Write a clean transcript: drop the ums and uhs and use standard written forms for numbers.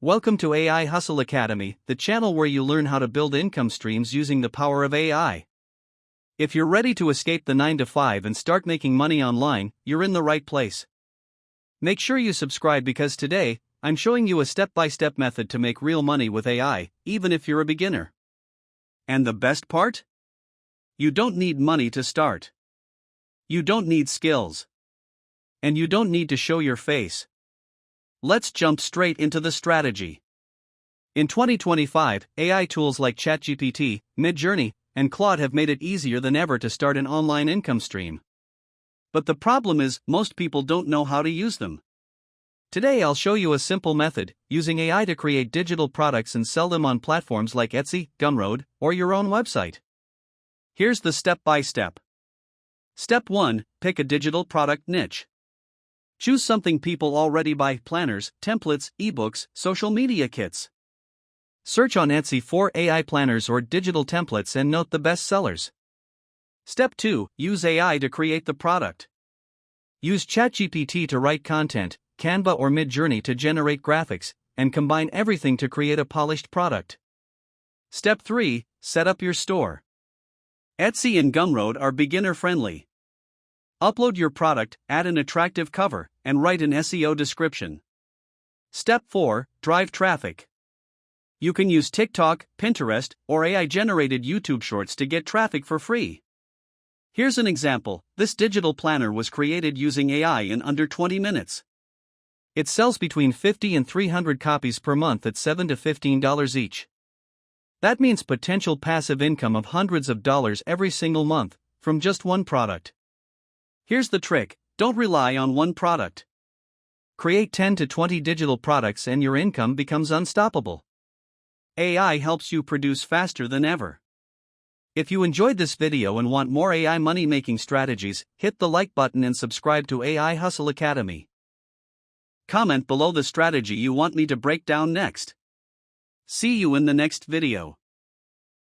Welcome to AI Hustle Academy, the channel where you learn how to build income streams using the power of AI. If you're ready to escape the 9-to-5 and start making money online, you're in the right place. Make sure you subscribe because today, I'm showing you a step-by-step method to make real money with AI, even if you're a beginner. And the best part? You don't need money to start. You don't need skills. And you don't need to show your face. Let's jump straight into the strategy. In 2025, AI tools like ChatGPT, Midjourney, and Claude have made it easier than ever to start an online income stream. But the problem is, most people don't know how to use them. Today I'll show you a simple method, using AI to create digital products and sell them on platforms like Etsy, Gumroad, or your own website. Here's the step-by-step. Step 1. Pick a digital product niche. Choose something people already buy: planners, templates, ebooks, social media kits. Search on Etsy for AI planners or digital templates and note the best sellers. Step 2. Use AI to create the product. Use ChatGPT to write content, Canva or Midjourney to generate graphics, and combine everything to create a polished product. Step 3. Set up your store. Etsy and Gumroad are beginner-friendly. Upload your product, add an attractive cover, and write an SEO description. Step 4. Drive traffic. You can use TikTok, Pinterest, or AI-generated YouTube shorts to get traffic for free. Here's an example. This digital planner was created using AI in under 20 minutes. It sells between 50 and 300 copies per month at $7 to $15 each. That means potential passive income of hundreds of dollars every single month, from just one product. Here's the trick: don't rely on one product. Create 10 to 20 digital products and your income becomes unstoppable. AI helps you produce faster than ever. If you enjoyed this video and want more AI money-making strategies, hit the like button and subscribe to AI Hustle Academy. Comment below the strategy you want me to break down next. See you in the next video.